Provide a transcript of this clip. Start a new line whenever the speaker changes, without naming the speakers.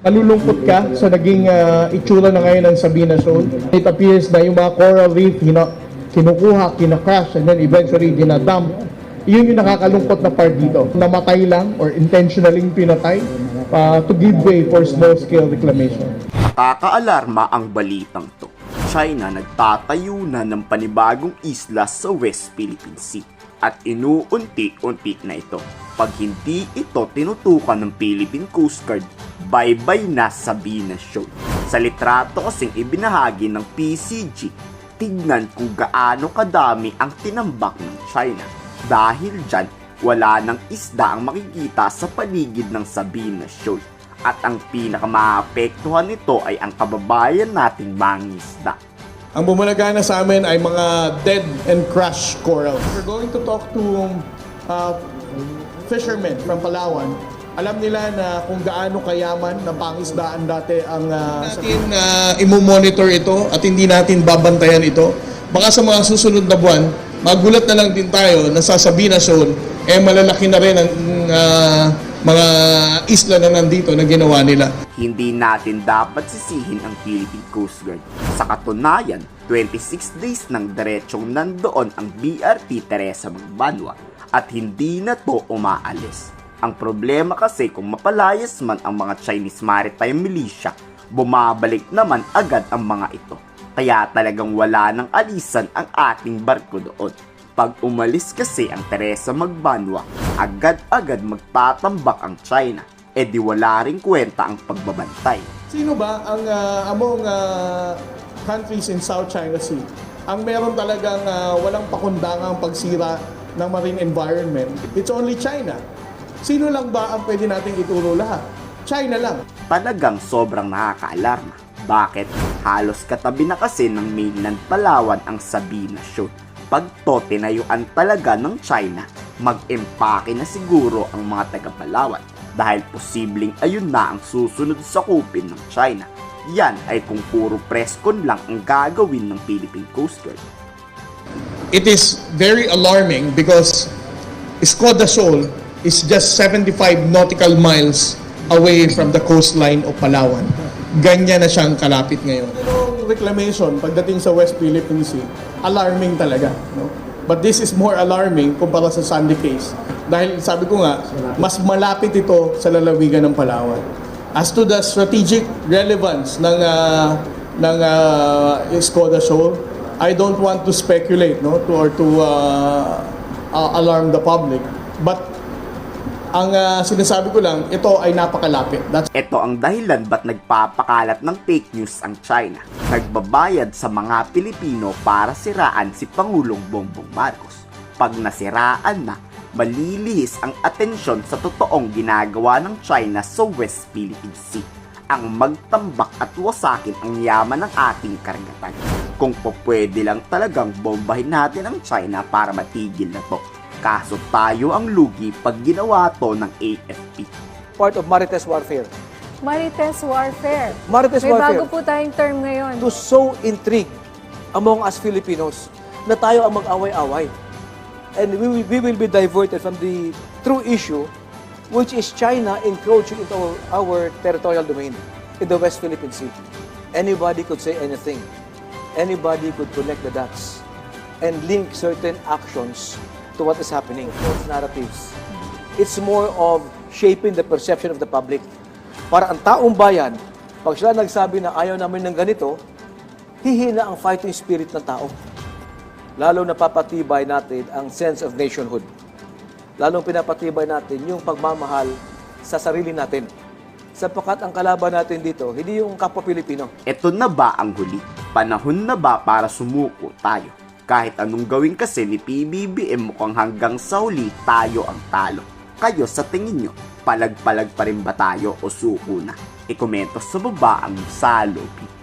Nalulungkot ka sa naging itsura na ngayon ng Sabina Shoal. It appears na yung mga coral reef kinukuha, kinacrash, and then eventually dinadump. Yun yung nakakalungkot na part dito. Namatay lang or intentionally pinatay to give way for small-scale reclamation.
Nakakaalarma ang balitang to. China nagtatayo na ng panibagong isla sa West Philippine Sea at inuunti-unti na ito. Pag hindi ito tinutukan ng Philippine Coast Guard, bye-bye na Sabina Shoal. Sa litrato kasing ibinahagi ng PCG, tignan kung gaano kadami ang tinambak ng China. Dahil dyan, wala nang isda ang makikita sa paligid ng Sabina Shoal. At ang pinakamaapektuhan nito ay ang kababayan nating mangingisda.
Ang bumulagana sa amin ay mga dead and crushed corals. We're going to talk to fishermen from Palawan. Alam nila na kung gaano kayaman na pangisdaan dati ang natin imo-monitor ito at hindi natin babantayan ito. Baka sa mga susunod na buwan, magulat na lang din tayo na sa Sabina Shoal, malalaki na rin ang mga isla na nandito na ginawa nila.
Hindi natin dapat sisihin ang Philippine Coast Guard. Sa katunayan, 26 days nang diretsong nandoon ang BRT Teresa Magbanwa at hindi na to umaalis. Ang problema kasi kung mapalayas man ang mga Chinese Maritime Militia, bumabalik naman agad ang mga ito. Kaya talagang wala nang alisan ang ating barko doon. Pag umalis kasi ang Teresa Magbanwa, agad-agad magtatambak ang China, di wala ring kwenta ang pagbabantay.
Sino ba ang among countries in South China Sea ang meron talagang walang pakundangang pagsira ng marine environment? It's only China. Sino lang ba ang pwede nating ituro lahat? China lang.
Talagang sobrang nakakaalarma. Bakit? Halos katabi na kasi ng mainland Palawan ang Sabina Shoal. Pag to tinayuan talaga ng China, mag-empake na siguro ang mga taga-Palawan dahil posibleng ayun na ang susunod sa kupin ng China. Yan ay kung puro preskon lang ang gagawin ng Philippine Coast Guard.
It is very alarming because Escoda Shoal is just 75 nautical miles away from the coastline of Palawan. Ganyan na siyang kalapit ngayon. Yung reclamation pagdating sa West Philippine Sea, alarming talaga. No? But this is more alarming kumpara sa Sandy case. Dahil sabi ko nga, mas malapit ito sa lalawigan ng Palawan. As to the strategic relevance ng Escoda Shoal, I don't want to speculate or to alarm the public. But ang sinasabi ko lang, ito ay napakalapit.
Ito ang dahilan ba't nagpapakalat ng fake news ang China. Nagbabayad sa mga Pilipino para siraan si Pangulong Bongbong Marcos. Pag nasiraan na, malilihis ang atensyon sa totoong ginagawa ng China sa West Philippine Sea. Ang magtambak at wasakin ang yaman ng ating karagatan. Kung pwede lang talagang bombahin natin ang China para matigil na to. Kaso tayo ang lugi pag ginawa to ng AFP.
Part of Marites warfare.
Marites warfare.
Marites
May
warfare.
bago po tayong term ngayon.
To sow intrigue among us Filipinos na tayo ang mag-away-away. And we will be diverted from the true issue, which is China encroaching into our territorial domain in the West Philippine Sea. Anybody could say anything. Anybody could connect the dots and link certain actions to what is happening. False narratives. It's more of shaping the perception of the public. Para ang taong bayan, pag sila nagsabi na ayaw namin ng ganito, hihina ang fighting spirit ng tao. Lalo napapatibay natin ang sense of nationhood. Lalong pinapatibay natin yung pagmamahal sa sarili natin. Sapagkat ang kalaban natin dito, hindi yung kapwa Pilipino.
Ito na ba ang huli? Panahon na ba para sumuko tayo? Kahit anong gawin kasi ni PBBM, mukhang hanggang sa huli tayo ang talo. Kayo sa tingin nyo, palag-palag pa rin ba tayo o suko na? I-komento sa baba ang salobi.